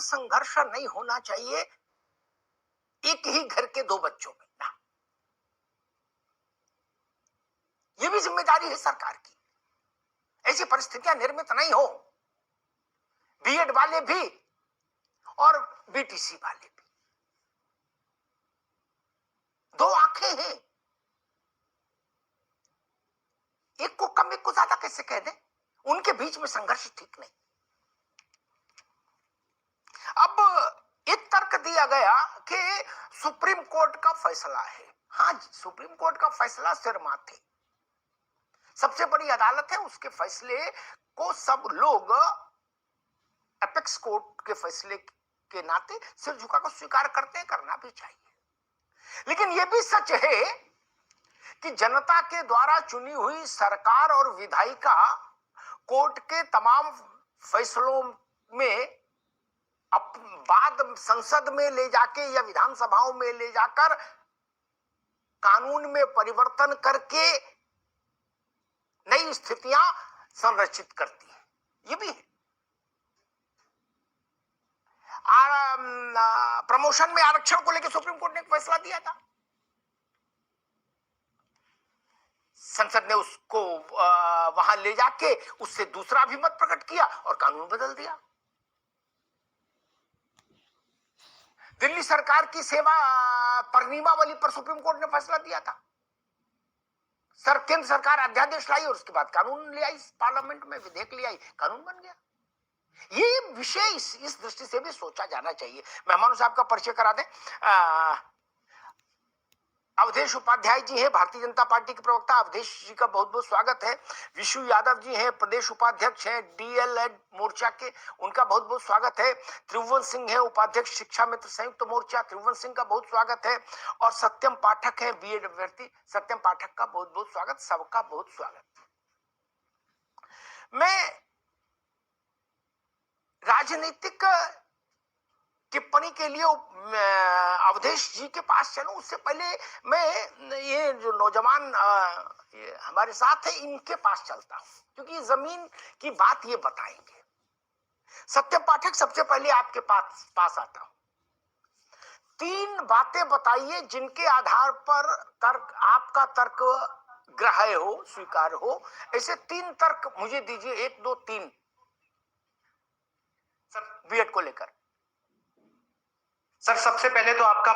संघर्ष नहीं होना चाहिए एक ही घर के दो बच्चों में ना। यह भी जिम्मेदारी है सरकार की, ऐसी परिस्थितियां निर्मित नहीं हो। बीएड वाले भी और बीटीसी वाले भी दो आंखें हैं, एक को कम एक को ज्यादा कैसे कह दें? उनके बीच में संघर्ष ठीक नहीं। अब एक तर्क दिया गया कि सुप्रीम कोर्ट का फैसला है। हाँ, सुप्रीम कोर्ट का फैसला सिर माथे, सबसे बड़ी अदालत है, उसके फैसले को सब लोग एपेक्स कोर्ट के फैसले के नाते सिर झुकाकर स्वीकार करते हैं, करना भी चाहिए। लेकिन यह भी सच है कि जनता के द्वारा चुनी हुई सरकार और विधायिका कोर्ट के तमाम फैसलों में अब बाद संसद में ले जाके या विधानसभाओं में ले जाकर कानून में परिवर्तन करके नई स्थितियां संरचित करती है। ये भी है। प्रमोशन में आरक्षण को लेकर सुप्रीम कोर्ट ने एक फैसला दिया था, संसद ने उसको वहां ले जाके उससे दूसरा अभिमत प्रकट किया और कानून बदल दिया। दिल्ली सरकार की सेवा पर नियमावली पर सुप्रीम कोर्ट ने फैसला दिया था। केंद्र सरकार अध्यादेश लाई और उसके बाद कानून ले आई, पार्लियामेंट में विधेयक ले आई, कानून बन गया। ये विषय इस दृष्टि से भी सोचा जाना चाहिए। मेहमानों साहब का परिचय करा दें। अवधेश उपाध्याय जी हैं, भारतीय जनता पार्टी के प्रवक्ता। अवधेश जी का बहुत बहुत स्वागत है। विशु यादव जी हैं, प्रदेश उपाध्यक्ष हैं डीएलएड मोर्चा के, उनका बहुत बहुत स्वागत है। त्रिभुवन सिंह है, उपाध्यक्ष शिक्षा मित्र संयुक्त मोर्चा, त्रिभुवन सिंह का बहुत स्वागत है। और सत्यम पाठक है, बीएड अभ्यर्थी, सत्यम पाठक का बहुत बहुत स्वागत, सबका बहुत स्वागत। मैं राजनीतिक टिप्पणी के लिए अवधेश जी के पास चलूं, उससे पहले मैं ये जो नौजवान हमारे साथ है इनके पास चलता हूं, क्योंकि जमीन की बात ये बताएंगे। सत्य पाठक, सबसे पहले आपके पास आता हूं। 3 बातें बताइए जिनके आधार पर आपका तर्क ग्राह्य हो, स्वीकार हो। ऐसे 3 तर्क मुझे दीजिए, 1 2 3 सर बीएड को लेकर। सर, सबसे पहले तो आपका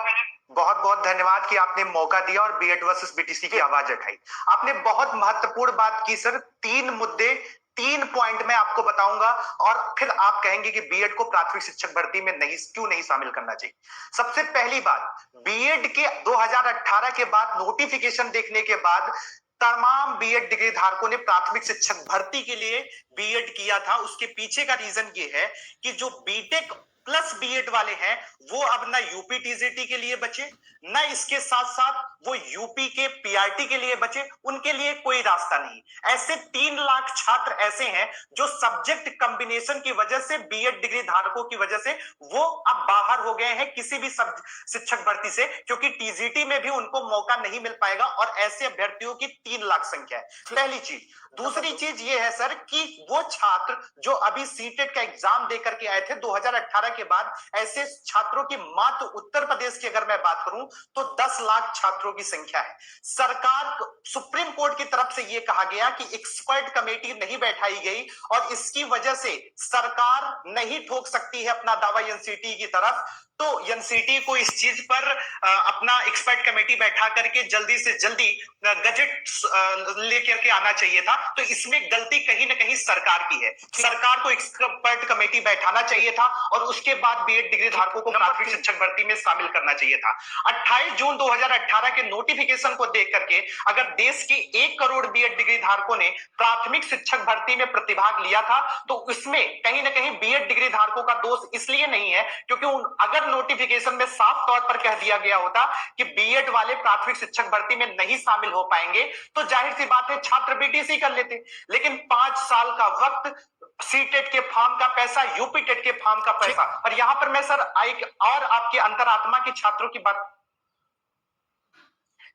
बहुत बहुत धन्यवाद कि आपने मौका दिया और बीएड वर्सेस बीटीसी की आवाज उठाई। आपने बहुत महत्वपूर्ण बात की सर। 3 मुद्दे, 3 पॉइंट मैं आपको बताऊंगा और फिर आप कहेंगे कि बीएड को प्राथमिक शिक्षक भर्ती में क्यों नहीं शामिल करना चाहिए। सबसे पहली बात, बीएड के 2018 के बाद नोटिफिकेशन देखने के बाद तमाम बीएड डिग्री धारकों ने प्राथमिक शिक्षक भर्ती के लिए बीएड किया था। उसके पीछे का रीजन ये है कि जो बीटेक प्लस बीएड वाले हैं वो अब ना यूपी टीजीटी के लिए बचे, ना इसके साथ साथ वो यूपी के पीआरटी के लिए बचे, उनके लिए कोई रास्ता नहीं। ऐसे 3 लाख छात्र ऐसे हैं जो सब्जेक्ट कॉम्बिनेशन की वजह से, बीएड डिग्री धारकों की वजह से वो अब बाहर हो गए हैं किसी भी शिक्षक भर्ती से, क्योंकि टीजीटी में भी उनको मौका नहीं मिल पाएगा और ऐसे अभ्यर्थियों की 3 लाख संख्या है। पहली चीज। दूसरी चीज ये है सर कि वो छात्र जो अभी सीटेट का एग्जाम देकर के आए थे 2018 के बाद, ऐसे छात्रों की मात्र उत्तर प्रदेश की अगर मैं बात करूं तो 10 लाख छात्रों की संख्या है। सरकार, सुप्रीम कोर्ट की तरफ से यह कहा गया कि एक्सपर्ट कमेटी नहीं बैठाई गई और इसकी वजह से सरकार नहीं ठोक सकती है अपना दावा एनसीटी की तरफ। तो एनसीटी को इस चीज पर अपना एक्सपर्ट कमेटी बैठा करके जल्दी से जल्दी गजट लेकर के आना चाहिए था। तो इसमें गलती कहीं ना कहीं सरकार की है। सरकार को एक्सपर्ट कमेटी बैठाना चाहिए था और उसके बाद बीएड डिग्री धारकों को प्राथमिक शिक्षक भर्ती में शामिल करना चाहिए था। 28 जून 2018 के नोटिफिकेशन को देख करके अगर देश के 1 करोड़ बीएड डिग्री धारकों ने प्राथमिक शिक्षक भर्ती में प्रतिभाग लिया था तो इसमें कहीं ना कहीं बीएड डिग्री धारकों का दोष इसलिए नहीं है क्योंकि अगर नोटिफिकेशन में साफ तौर पर कह दिया गया होता कि बीएड वाले प्राथमिक शिक्षक भर्ती में नहीं शामिल हो पाएंगे तो जाहिर सी बात है छात्र बीटीसी कर लेते। लेकिन 5 साल का वक्त, सीटेट के फॉर्म का पैसा, यूपी टेट के फॉर्म का पैसा, और यहां पर मैं सर एक और आपके अंतरात्मा के छात्रों की बात,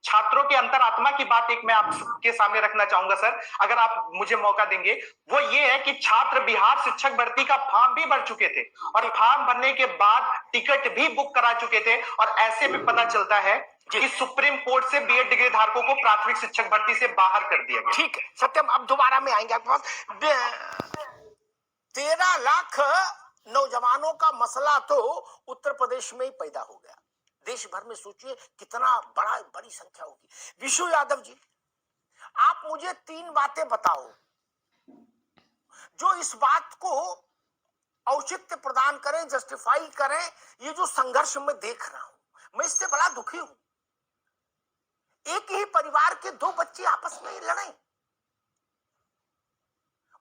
छात्रों की अंतरात्मा की बात एक मैं आपके सामने रखना चाहूंगा सर, अगर आप मुझे मौका देंगे। वो ये है कि छात्र बिहार शिक्षक भर्ती का फॉर्म भी भर चुके थे और फॉर्म भरने के बाद टिकट भी बुक करा चुके थे, और ऐसे भी पता चलता है कि सुप्रीम कोर्ट से बीएड डिग्री धारकों को प्राथमिक शिक्षक भर्ती से बाहर कर दिया गया। ठीक है सत्यम, अब दोबारा में आएंगे आपके पास। 13 लाख नौजवानों का मसला तो उत्तर प्रदेश में ही पैदा हो गया। देश भर में सोचिए कितना बड़ी संख्या होगी। विशु यादव जी, आप मुझे 3 बातें बताओ जो इस बात को औचित्य प्रदान करें, जस्टिफाई करें। ये जो संघर्ष मैं देख रहा हूं, मैं इससे बड़ा दुखी हूं। एक ही परिवार के 2 बच्चे आपस में लड़े।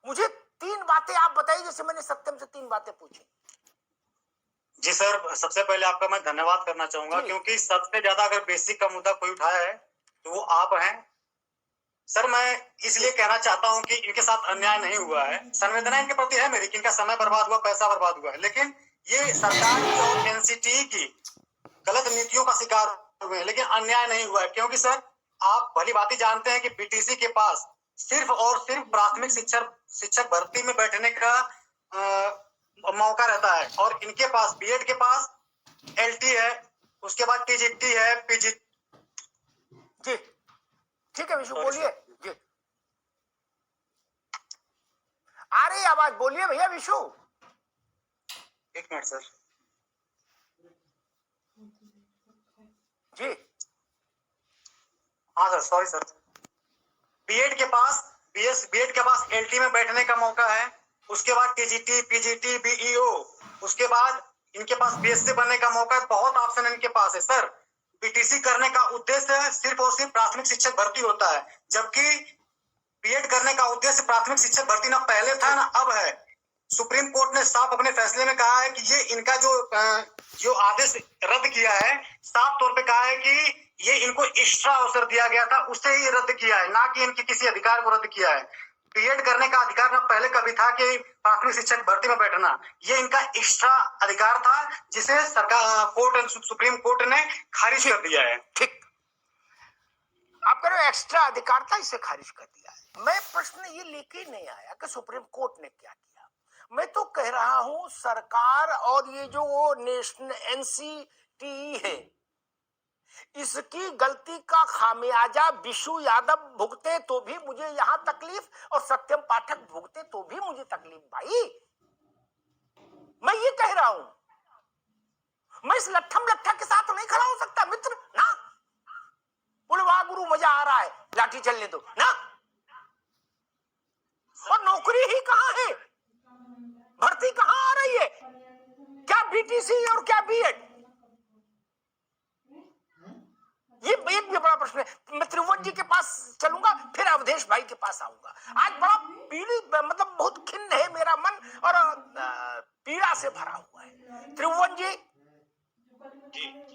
मुझे 3 बातें आप बताइए, जैसे मैंने सत्यम से 3 बातें पूछी। जी सर, सबसे पहले आपका मैं धन्यवाद करना चाहूंगा, क्योंकि सबसे ज्यादा अगर बेसिक का मुद्दा कोई उठाया है तो वो आप हैं सर। मैं इसलिए कहना चाहता हूं कि इनके साथ अन्याय नहीं हुआ है। संवेदना इनके प्रति है मेरी कि इनका समय बर्बाद हुआ, पैसा बर्बाद हुआ है, लेकिन ये सरकार की और एनसीटी की गलत नीतियों का शिकार हुए हैं, लेकिन अन्याय नहीं हुआ है। क्योंकि सर, आप भली बात जानते हैं कि बीटीसी के पास सिर्फ और सिर्फ प्राथमिक शिक्षक भर्ती में बैठने का मौका रहता है, और इनके पास बीएड के पास एलटी है, उसके बाद टीजीटी है, पीजी। जी ठीक है विशु, बोलिए जी। आ रही आवाज, बोलिए भैया विशु। एक मिनट सर जी। हाँ सर, सॉरी सर। बीएड के पास एलटी में बैठने का मौका है, उसके बाद टीजीटी, पीजीटी, बीईओ, उसके बाद इनके पास बीएससी बनने का मौका है। बहुत ऑप्शन इनके पास है सर। बीटीसी करने का उद्देश्य सिर्फ और सिर्फ प्राथमिक शिक्षक भर्ती होता है, जबकि बीएड करने का उद्देश्य प्राथमिक शिक्षक भर्ती ना पहले था ना अब है। सुप्रीम कोर्ट ने साफ अपने फैसले में कहा है कि ये इनका जो आदेश रद्द किया है, साफ तौर पे कहा है कि ये इनको एक्स्ट्रा अवसर दिया गया था, उससे ही रद्द किया है, ना कि इनके किसी अधिकार को रद्द किया है। बीएड करने का अधिकार ना पहले कभी था कि प्राथमिक शिक्षक भर्ती में बैठना, ये इनका एक्स्ट्रा अधिकार था, जिसे सरकार सुप्रीम कोर्ट ने खारिज कर दिया है। ठीक, आप कह रहे हो एक्स्ट्रा अधिकार था, इसे खारिज कर दिया है। मैं प्रश्न ये लेके नहीं आया कि सुप्रीम कोर्ट ने क्या किया। मैं तो कह रहा हूं सरकार और ये जो नेशनल एनसीटी है, इसकी गलती का खामियाजा विशु यादव भुगते तो भी मुझे यहां तकलीफ, और सत्यम पाठक भुगते तो भी मुझे तकलीफ। भाई मैं ये कह रहा हूं, मैं इस लट्ठम के साथ नहीं खड़ा हो सकता मित्र ना। बोले वाह गुरु मजा आ रहा है, लाठी चलने दो ना। और नौकरी ही कहां है, भर्ती कहां आ रही है, क्या बीटीसी और क्या बीएड? ये एक भी बड़ा प्रश्न है। मैं त्रिभुवन जी के पास चलूंगा, फिर अवधेश भाई के पास आऊंगा। आज बड़ा मतलब बहुत खिन्न है मेरा मन, और पीड़ा से भरा हुआ है। त्रिभुवन जी।